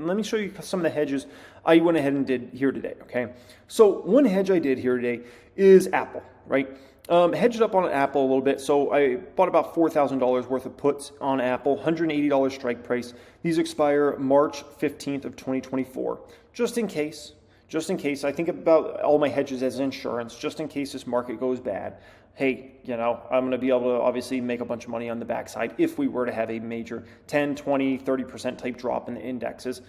let me show you some of the hedges I went ahead and did here today, okay? So one hedge I did here today is Apple, right? Hedged up on Apple a little bit. So I bought about $4,000 worth of puts on Apple, $180 strike price. These expire March 15th of 2024. Just in case, I think about all my hedges as insurance, just in case this market goes bad. Hey, I'm going to be able to obviously make a bunch of money on the backside if we were to have a major 10, 20, 30% type drop in the indexes.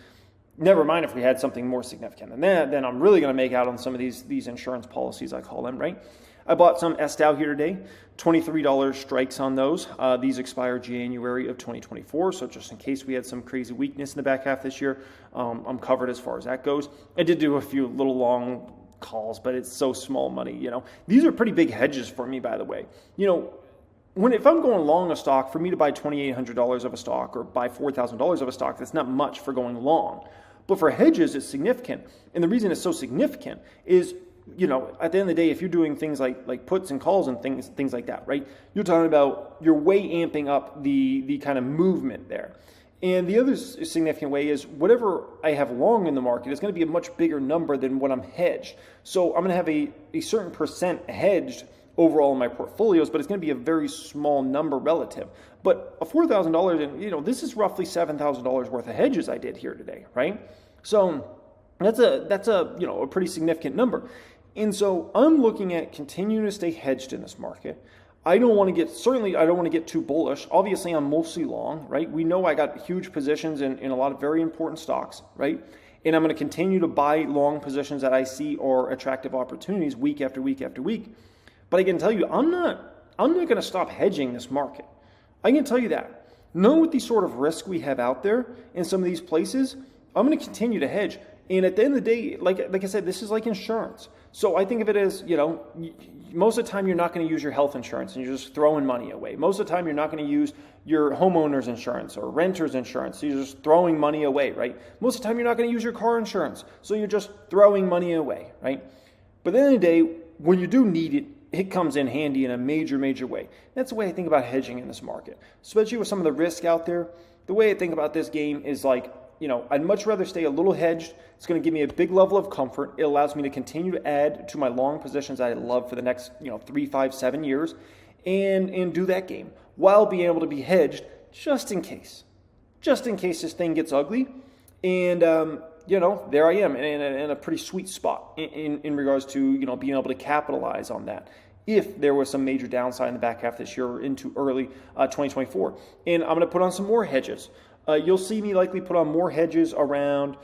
Never mind if we had something more significant than that, then I'm really going to make out on some of these insurance policies, I call them, right? I bought some SDAO here today, $23 strikes on those. These expire January of 2024, so just in case we had some crazy weakness in the back half this year, I'm covered as far as that goes. I did do a few little long calls, but it's so small money, These are pretty big hedges for me, by the way. If I'm going long a stock, for me to buy $2,800 of a stock or buy $4,000 of a stock, that's not much for going long. But for hedges, it's significant. And the reason it's so significant is, at the end of the day, if you're doing things like puts and calls and things like that, right? You're talking about, you're way amping up the kind of movement there. And the other significant way is whatever I have long in the market is going to be a much bigger number than what I'm hedged. So I'm going to have a certain percent hedged overall in my portfolios, but it's going to be a very small number relative. But a $4,000, and this is roughly $7,000 worth of hedges I did here today, right? So that's a pretty significant number. And so I'm looking at continuing to stay hedged in this market. I don't want to get too bullish. Obviously, I'm mostly long, right? We know I got huge positions in a lot of very important stocks, right? And I'm going to continue to buy long positions that I see are attractive opportunities week after week after week. But I can tell you, I'm not going to stop hedging this market. I can tell you that. Knowing with the sort of risk we have out there in some of these places, I'm going to continue to hedge. And at the end of the day, like I said, this is like insurance. So I think of it as, most of the time you're not going to use your health insurance and you're just throwing money away. Most of the time you're not going to use your homeowner's insurance or renter's insurance. So you're just throwing money away, right? Most of the time you're not going to use your car insurance. So you're just throwing money away, right? But at the end of the day, when you do need it, it comes in handy in a major, major way. That's the way I think about hedging in this market, especially with some of the risk out there. The way I think about this game is I'd much rather stay a little hedged. It's going to give me a big level of comfort. It allows me to continue to add to my long positions I love for the next 3, 5, 7 years and do that game while being able to be hedged just in case this thing gets ugly. And, there I am in a pretty sweet spot in regards to, being able to capitalize on that if there was some major downside in the back half this year or into early 2024. And I'm going to put on some more hedges. You'll see me likely put on more hedges around,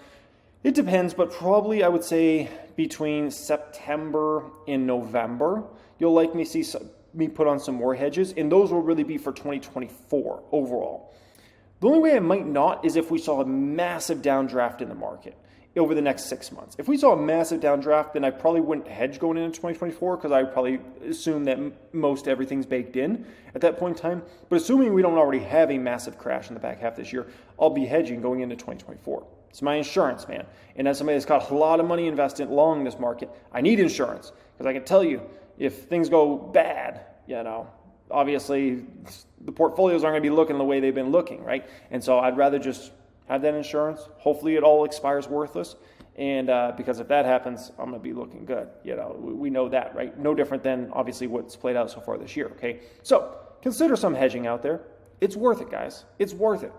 it depends, but probably I would say between September and November. You'll likely see me put on some more hedges, and those will really be for 2024 overall. The only way I might not is if we saw a massive downdraft in the market over the next 6 months. If we saw a massive downdraft, then I probably wouldn't hedge going into 2024 because I would probably assume that most everything's baked in at that point in time. But assuming we don't already have a massive crash in the back half this year, I'll be hedging going into 2024. It's my insurance, man. And as somebody that's got a lot of money invested long in this market, I need insurance because I can tell you if things go bad, obviously the portfolios aren't going to be looking the way they've been looking, right? And so I'd rather just have that insurance. Hopefully it all expires worthless. And because if that happens, I'm going to be looking good. We know that, right? No different than obviously what's played out so far this year, okay? So consider some hedging out there. It's worth it, guys. It's worth it.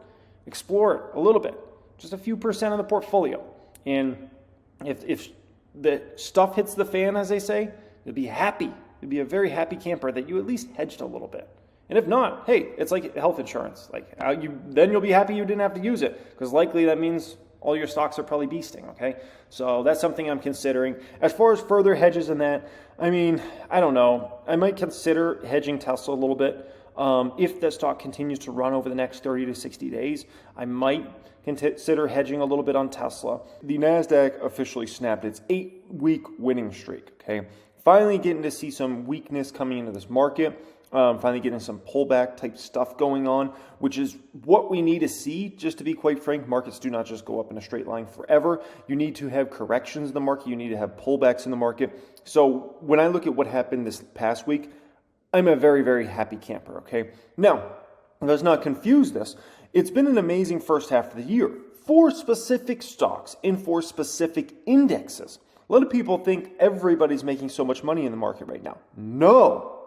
Explore it a little bit, just a few percent of the portfolio. And if the stuff hits the fan, as they say, you'll be happy. You'll be a very happy camper that you at least hedged a little bit. And if not, hey, it's like health insurance. Then you'll be happy you didn't have to use it because likely that means all your stocks are probably beasting, okay? So that's something I'm considering. As far as further hedges in that, I don't know. I might consider hedging Tesla a little bit. If the stock continues to run over the next 30 to 60 days, I might consider hedging a little bit on Tesla. The NASDAQ officially snapped its 8-week winning streak, okay? Finally getting to see some weakness coming into this market. Finally getting some pullback type stuff going on, which is what we need to see. Just to be quite frank, markets do not just go up in a straight line forever. You need to have corrections in the market. You need to have pullbacks in the market. So when I look at what happened this past week, I'm a very, very happy camper, okay? Now, let's not confuse this. It's been an amazing first half of the year for specific stocks and for specific indexes. A lot of people think everybody's making so much money in the market right now. No.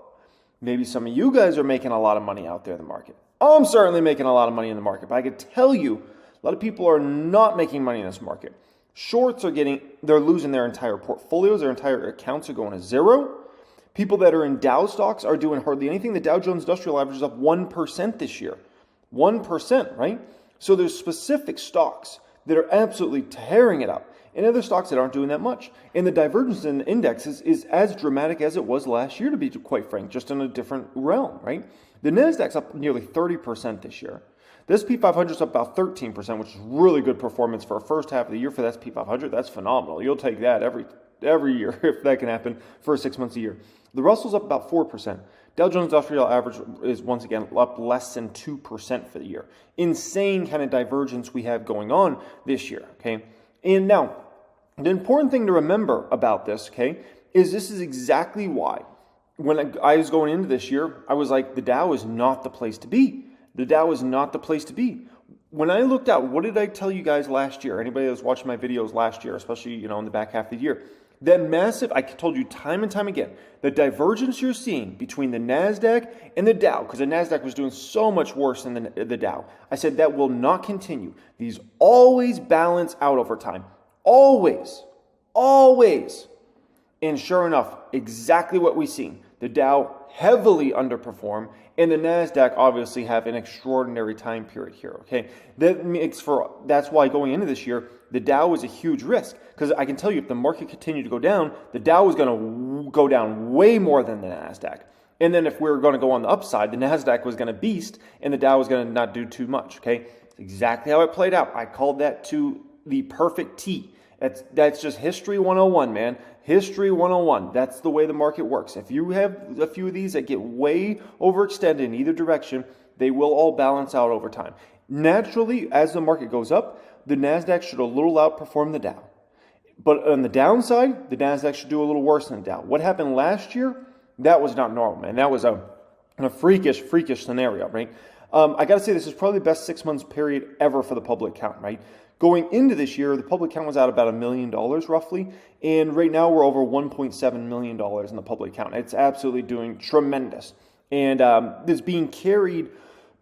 Maybe some of you guys are making a lot of money out there in the market. I'm certainly making a lot of money in the market, but I could tell you a lot of people are not making money in this market. Shorts they're losing their entire portfolios, their entire accounts are going to zero. People that are in Dow stocks are doing hardly anything. The Dow Jones Industrial Average is up 1% this year. 1%, right? So there's specific stocks that are absolutely tearing it up and other stocks that aren't doing that much. And the divergence in the indexes is as dramatic as it was last year, to be quite frank, just in a different realm, right? The NASDAQ's up nearly 30% this year. The S&P 500 is up about 13%, which is really good performance for a first half of the year for the S&P 500. That's phenomenal. You'll take that every year if that can happen for 6 months a year. The Russell's up about 4%. Dow Jones Industrial Average is once again up less than 2% for the year. Insane kind of divergence we have going on this year, okay? And now, the important thing to remember about this, okay, is this is exactly why when I was going into this year, I was like, the Dow is not the place to be. The Dow is not the place to be. When I looked out, what did I tell you guys last year? Anybody that was watching my videos last year, especially, in the back half of the year, that massive, I told you time and time again, the divergence you're seeing between the NASDAQ and the Dow, because the NASDAQ was doing so much worse than the Dow. I said that will not continue. These always balance out over time. Always. Always. And sure enough, exactly what we've seen. The Dow heavily underperform, and the NASDAQ obviously have an extraordinary time period here, okay? That's why going into this year, the Dow was a huge risk, because I can tell you if the market continued to go down, the Dow was going to go down way more than the NASDAQ. And then if we were going to go on the upside, the NASDAQ was going to beast, and the Dow was going to not do too much, okay? It's exactly how it played out. I called that to the perfect T. That's just history 101, man. History 101. That's the way the market works. If you have a few of these that get way overextended in either direction, they will all balance out over time. Naturally, as the market goes up, the NASDAQ should a little outperform the Dow. But on the downside, the NASDAQ should do a little worse than the Dow. What happened last year, that was not normal, man. That was a freakish scenario, right? I got to say, this is probably the best 6 months period ever for the public count, right? Going into this year, the public count was at about $1 million roughly, and right now we're over $1.7 million in the public count. It's absolutely doing tremendous, and it's being carried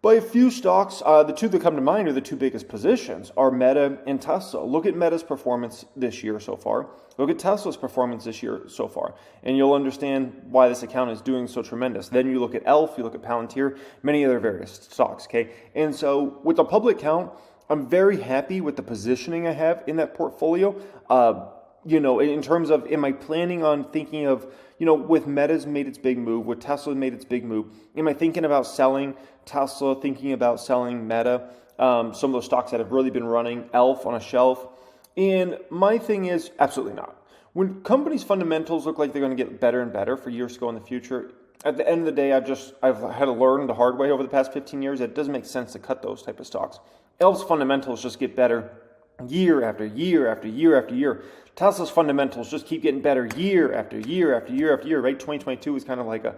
by a few stocks. The two that come to mind are the two biggest positions are Meta and Tesla. Look at Meta's performance this year so far. Look at Tesla's performance this year so far, and you'll understand why this account is doing so tremendous. Then you look at ELF, you look at Palantir, many other various stocks, okay? And so with the public count, I'm very happy with the positioning I have in that portfolio. In terms of, am I planning on thinking of, with Meta's made its big move, with Tesla made its big move, am I thinking about selling Tesla, thinking about selling Meta, some of those stocks that have really been running, ELF on a shelf? And my thing is, absolutely not. When companies' fundamentals look like they're going to get better and better for years to go in the future, at the end of the day, I've had to learn the hard way over the past 15 years that it doesn't make sense to cut those type of stocks. ELF's fundamentals just get better year after year after year after year. Tesla's fundamentals just keep getting better year after year after year after year, right? 2022 was kind of like a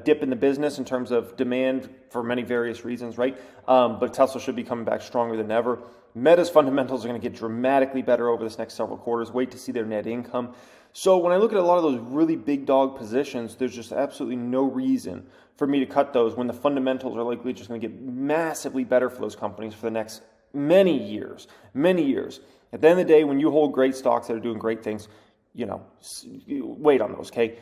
dip in the business in terms of demand for many various reasons, right? But Tesla should be coming back stronger than ever. Meta's fundamentals are going to get dramatically better over this next several quarters. Wait to see their net income. So when I look at a lot of those really big dog positions, there's just absolutely no reason for me to cut those when the fundamentals are likely just going to get massively better for those companies for the next many years. At the end of the day, when you hold great stocks that are doing great things, wait on those, okay?